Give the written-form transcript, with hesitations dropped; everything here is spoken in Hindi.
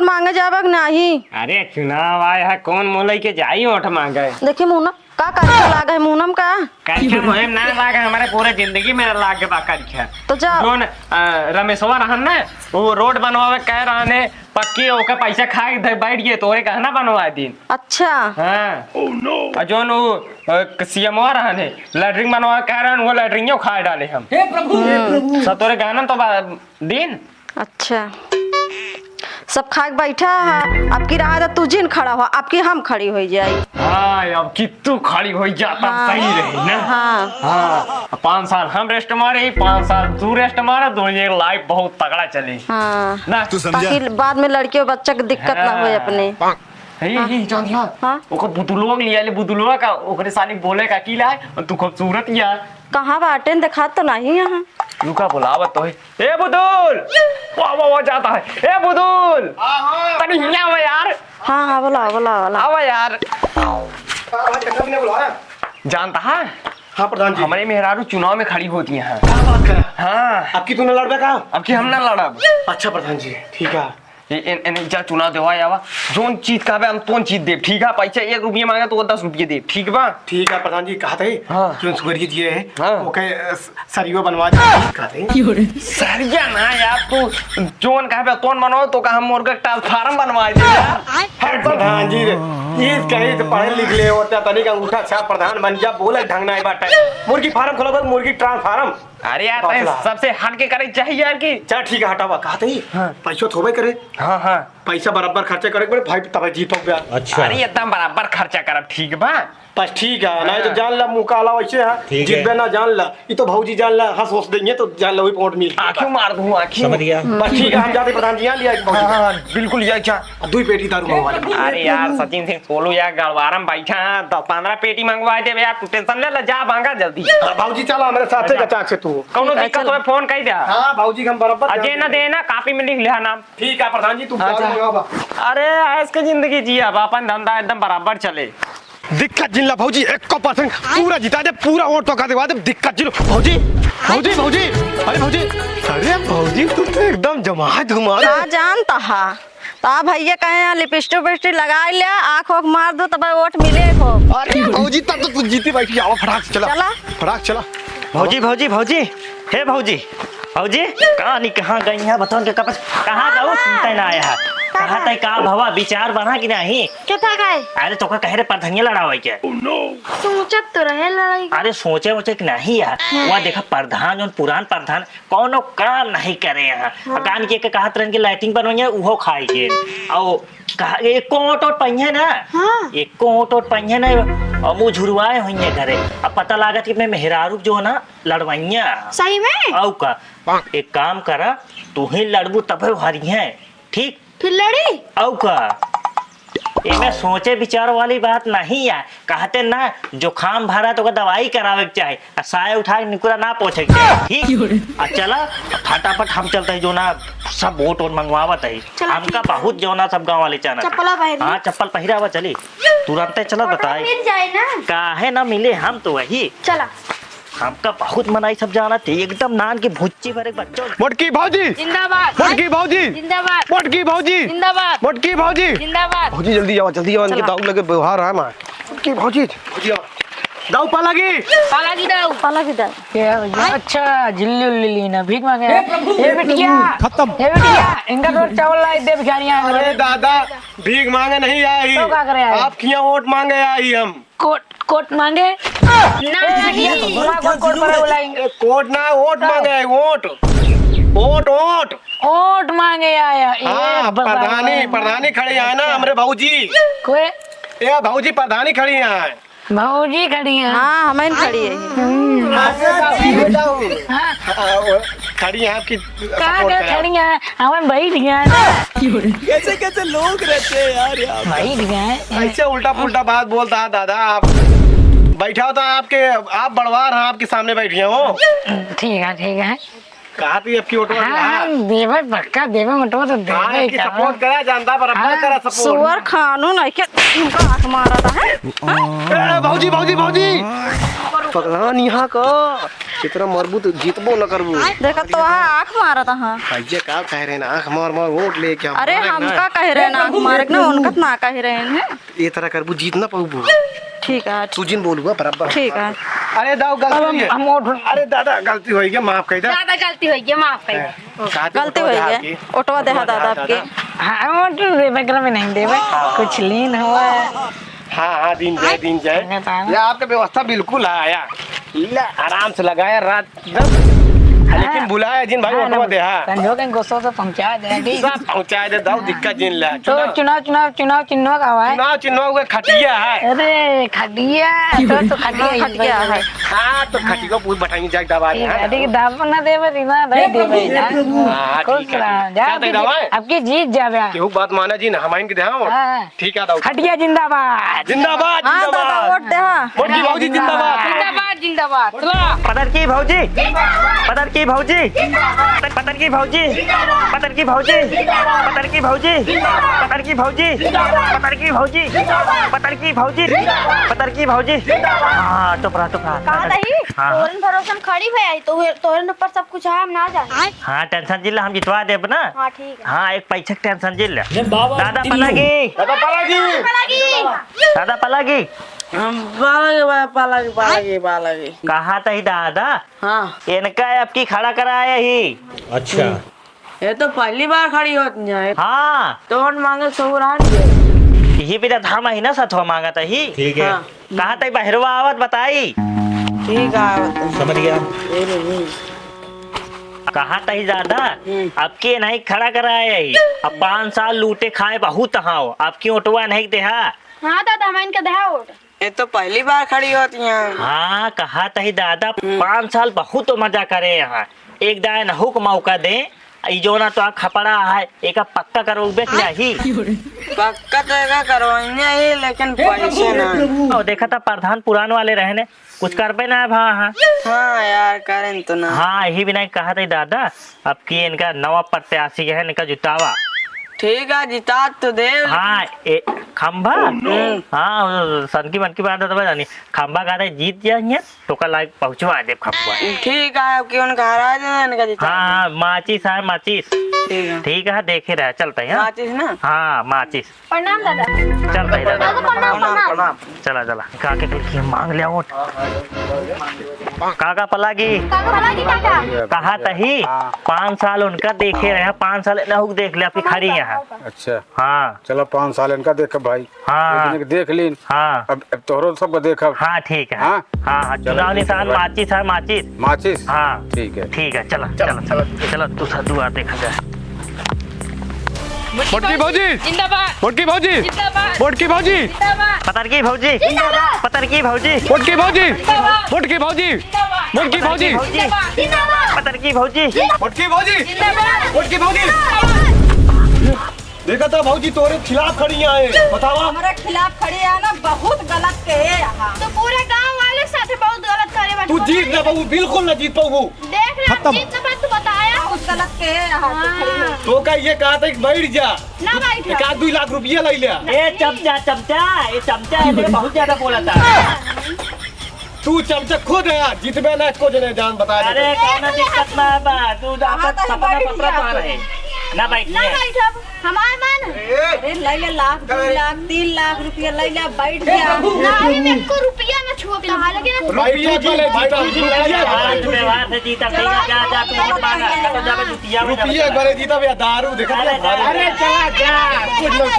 वोट मांगे जाबक नहीं। अरे चुनाव आया है, कौन मोलई के जाई वोट मांगे। देखिए मुना का करके लागे है मुनम का करके मुहिम ना लागे, हमारे पूरे जिंदगी में लागे बा करके। तो जा जोन रमेशवा रहन ना, वो रोड बनवावे कह रहा ने पक्की ओका पैसा खा के बैठ गए, तोरे कहना बनवा दिन। अच्छा हाँ और जोन वो सीएमवा रहने लैटरिंग बनवा कह रहे वो लैटरिंग खा डाले हम। हे प्रभु सब तोरे कहना तो दिन। अच्छा सब खा के बैठा है, आपकी राह तो तू जिन खड़ा हुआ, आपकी हम खड़ी हो जाए। हाँ अब कितू खड़ी हो जाता सही रही ना। हाँ 5 साल हम रेस्ट मारे, 5 साल तू रेस्ट मारा, दोनों लाइफ बहुत तगड़ा चले। हाँ ना ताकि बाद में लड़कियों बच्चा की दिक्कत ना हो अपने। ये जान दिया ओकर बुतुलवा लिया ले, बुतुलवा का ओकरे साली बोले का की लाए और तू खूबसूरत या कहाँ बाटे देखा तो नहीं यहाँ। लुका बुलावत तो है। ए बुदुल वाह वाह वाह जाता है। ए बुदुल तनी हिया आवा यार। हाँ हाँ बोला बोला बोला आवा यार। जानता है हाँ प्रधान जी, हमारे मेहरारू चुनाव में खड़ी होती हैं। क्या बात कर रहा है? हाँ आपकी तूने लड़बे का? अब की हम ना लड़ब। अच्छा प्रधान जी ठीक है। इन जा चुनाव देवा आवा, जोन चीज का हम तोन चीज दे, ठीक है। पैसा 1 रुपया मांगा तो 10 रुपये दे, ठीक बा। ठीक है प्रधान जी कहा थे क्यों सुगरिया जी है हाँ। ओके सरियो बनवा दे कहा थे। सरिया ना यार, तू जोन कहे तोन बनवाओ तो का हम मुर्गा ट्रांसफार्म बनवा दे यार। हर प्रधान जी ये कहे तो पढ़े लिख ले होता तनिक अंगूठा अच्छा प्रधान बन जा, बोले ढंग ना बात है। मुर्गी फार्म खोलो, मुर्गी ट्रांसफार्म। अरे यार सबसे हट के करे चाहिए यार की। चल ठीक है हटावा कहा थे पैसा थोबे करे। हाँ हाँ पैसा बराबर खर्चा करे भाई तब जीतो गया। अच्छा अरे एकदम बराबर खर्चा करब, ठीक बा। बस ठीक है नहीं तो जान ला मुँह काला वैसे है जीतबे ना जान ला, ये तो भौजी जान ला हंस हंस देंगे तो जान ला वही वोट मिल आँखों मार दूँ आँखी। समझ गया। बस ठीक है हम जाते प्रधान जी यहाँ लिया हाँ बिल्कुल ये अच्छा 2 पेटी दारू मंगवा ले। अरे यार सचिन सिंह सोलू यार गड़वारम बैठा है, 10-15 पेटी मंगवाए दे यार, तू टेंशन ले ला, जा भागा जल्दी। भौजी चला मेरे साथ गचाक से तू कौनो दिक्कत हो फोन कर दे। हाँ भौजी हम बराबर अजय न देना, कॉपी में लिख लिया नाम। ठीक है प्रधान जी तू दारू मंगावा। अरे ऐस के जिंदगी जिया अपन धंधा एकदम बराबर चले। दिक्कत जिन ला भौजी 1% पूरा जिता दे, पूरा वोट तो का दे बाद दिक्कत जिन भौजी भौजी भौजी अरे भौजी अरे भौजी तू तो एकदम जमा धुमार का जानता है तो भैया कहे लिपस्टिक विपस्टिक लगा लिया, आँख वाँख मार दो तब वोट मिले को। अरे भौजी तब तो तू जीती बैठी आओ फटाक से चला फटाक चला। भौजी भौजी भौजी हे भौजी भौजी कहाँ गई है बताओ के कहाँ जाओ सुनते ना आया है कहा तय का भवा विचार बना कि नहीं कितना गए? अरे तो कह रहे प्रधानिया लड़ावे के सोचत तो रहे लड़ाई। अरे सोचे वोचे कि नहीं यार वहाँ देखा प्रधान और पुरान प्रधान कोनो काम नहीं करे यहाँ कान के कहत रहन के लाइटिंग बनवाइए उहो खाई के और कहा एक कोट और पहिए ना एक कोट और पहिए ना और मुँह झुरवाए हुई घरे। अब पता लागत कि मैं मेहरारू जो है ना लड़वाइया सही में औ का एक काम करा तू ही लड़बू तब हरी है ठीक फिर लड़ी औ का इनमें सोचे विचार वाली बात नहीं है। कहते ना जुखाम भरा तो दवाई करावे के चाहे, साय उठा के निकुरा ना पहुंचे के चाहे ठीक। चला फटाफट हम चलते हैं जो ना सब वोट वोट मंगवावत है हमका बहुत जो ना सब गाँव वाले चाहना। हाँ चप्पल पहिरावा चली तुरंत चला बताए काहे ना मिले हम तो वही चला। हमका बहुत मनाई सब जाना थे एकदम नान के भुच्ची भरे बच्चों। मोटकी भौजी जिंदाबाद मोटकी भौजी जिंदाबाद मोटकी भौजी जिंदाबाद मोटकी भौजी जिंदाबाद। भौजी जल्दी आओ इनके दाऊ लगे व्यवहार है मां मोटकी भौजी भौजी आओ दाऊ पाला की दाऊ अच्छा जिल्ली उल्ली ना भीख मांगे। हे प्रभु ये बिटिया खत्म ये बिटिया इनका रोज चावल लाई दे भिखारियां। अरे दादा भीख मांगे नहीं आई तो क्या करे आई? आपकी यहाँ वोट मांगे आई हम कोट कोट मांगे कोट पर बुलाएंगे कोट ना वोट मांगे आई वोट वोट वोट ओट मांगे आया हाँ प्रधानी खड़ी है ना हमारे भाऊजी कोई ये भाऊजी प्रधानी खड़ी है भौजी खड़ी है। हाँ हमें खड़ी है खड़ी है आपकी कहाँ के खड़ी है हमें बैठ गया ना कैसे कैसे लोग रहते हैं यार यहाँ। बैठ गए ऐसे उल्टा पुल्टा बात बोलता है दादा। आप बैठा होता आपके आप बड़वार हैं आपके सामने बैठी हैं वो ठीक है कहा थी आपकी ऑटो हाँ देवे पक्का देवे मटो तो देवे सपोर्ट करा जानता बराबर करा सपोर्ट। सुअर खानू नहीं के इनका आँख मारा था है। भाऊजी भाऊजी भाऊजी पगलान यहाँ का कितना मरबू तो जीतबो न करबू। देखा तो आँख मारा था। हाँ भैया का कह रहे हैं आँख मार मार वोट लेके हम अरे हम का कह रहे हैं ना मारे ना उनका ना कह रहे हैं। ये तरह करबू जीत ना पाऊबू। ठीक है तू जिन बोलूगा बराबर। ठीक है। अरे दाऊ गलती है। अरे दादा गलती हो गई माफ कर दे। दादा गलती हो गई माफ कर दे। गलती हो गई ऑटो दे दादा आपके। हाँ ऑटो दे बकरा में नहीं देवे कुछ लीन हुआ है। हाँ दिन जाए ये आपका व्यवस्था बिल्कुल आया आराम से लगाया रात लेकिन बुलाया जिन भाई ऑटो दे। हाँ संजो के गोसो से पहुंचा दे ठीक सब पहुंचा दे दाऊ दिक्कत जिन ला। तो चुनाव चिन्ह का हुआ है। चुनाव चिन्ह का खटिया है। अरे खटिया तो खटिया है। हाँ तो खटिया पूछ बैठाएंगे जाके दबा दे। ठीक दाब ना देवे ना नहीं देवे हाँ ठीक है क्या दे दवा आपकी जीत जावे केहू बात माना जी ना हमारे के ध्यान ठीक है दाऊ खटिया जिंदाबाद जिंदाबाद हाँ दादा वोट दे। हाँ वोट की भाऊजी जिंदाबाद जिंदाबाद चलो पतर की भौजी पतर की भौजी पतर की भौजी पतर की भौजी पतर की भौजी पतर की भौजी पतर की भौजी पतर की भौजी पतर की भौजी। हाँ टुपरा कहा दही तोरन भरोसा में खड़ी है तो तोरन ऊपर सब कुछ है हम ना जाने। हाँ टेंशन जिला हम जितवा देब ना। हाँ ठीक है। हाँ एक पैछक टेंशन जिला दादा पलागी दादा पलागी पालगी। कहा तही दादा हाँ इनका आपकी खड़ा कराया ही। अच्छा ये तो पहली बार खड़ी होती है। हाँ तो वोट मांगे सोहरान यही भी था महीना सथवा मांगा था ही। ठीक है कहा तही बहरवा आवत बताई। ठीक है समझ गया। कहा तही दादा आपके नहीं खड़ा कराया ही। अब 5 साल लूटे खाए बहुत हाओ आपकी ओटवा नहीं देहा। हाँ दादा हम इनका दहा वोट। ये तो पहली बार खड़ी होती है। हाँ कहा तही दादा 5 साल बहुत मजा करे यहाँ एक दान हुक मौका दे जोना तो खपड़ा है एक पक्का करो नहीं पक्का तो करवाएंगे ही लेकिन पैसे ना। और देखा था प्रधान पुरान वाले रहने कुछ कर पे ना भा। हाँ हाँ यार करें तो ना। हाँ यही भी नहीं कहा था दादा अब की इनका नवा प्रत्याशी है इनका जुटावा। ठीक है जिता तो दे। हाँ खंबा हाँ सन की मन की बात है खंबा का जीत जाएंगे तो कल लाइक पहुंचवा दे खंबा। ठीक है अब क्यों हरा देना इनका जिता। हाँ माचिस है माचिस ठीक है देखे रहे चलते हैं। माचिस ना। हाँ माचिस प्रणाम दादा। चलते हैं दादा प्रणाम। चला काके फिर मांग लिया वोट काका पलागी कहा तही 5 साल उनका देखे रहे 5 साल नहुक देख ले आपकी खड़ी यहाँ। अच्छा हाँ चलो 5 साल इनका देख भाई। हाँ देख लीन। हाँ अब तोहरो सबको देख। हाँ ठीक है। हाँ? हाँ चुनाव निशान माचिस है माचिस। माचिस हाँ ठीक है चलो तू दुआ देखा जाए। वोट की भाऊजी जिंदाबाद वोट की भाऊजी वोट की भाऊजी पतर की भौजी पतर की भौजी वोट की भाऊजी वोट की भाऊजी वोट की भाऊजी पतर की भौजी वोट की भाऊजी वोट की भाऊजी। देखा था भाऊजी तोरे खिलाफ खड़ी आए बतावा। हमारे खिलाफ खड़ी है ना बहुत गलत के है यहाँ। तो पूरे गांव वाले साथ बहुत गलत करे तू जीत ना पाऊ बिल्कुल ना जीत पाऊ। देख रहे जीत ना तू बताया बहुत गलत के है यहाँ। तो का ये कहा था कि बैठ जा ना बैठ 1-2 लाख रुपया ले लिया। ये चमचा है मेरे बहुत ज्यादा बोला था। तू चमचा खुद है यार जितने ना को जने जान बता। अरे कौन दिक्कत ना बा तू जाकर सपना पत्र पा रहे ना बैठ ना बैठ हमारे मन। अरे ले ले लाख 2 लाख 3 लाख रुपया ले ले बैठ गया। ना अभी मेरे को रुपया ना छुआ कहा लेकिन रुपया चले व्यवहार से जीता जा तू वोट मांगा तो जाबे जुतिया में रुपया बड़े जीता भैया दारू देखा। अरे चला जा कुछ लोग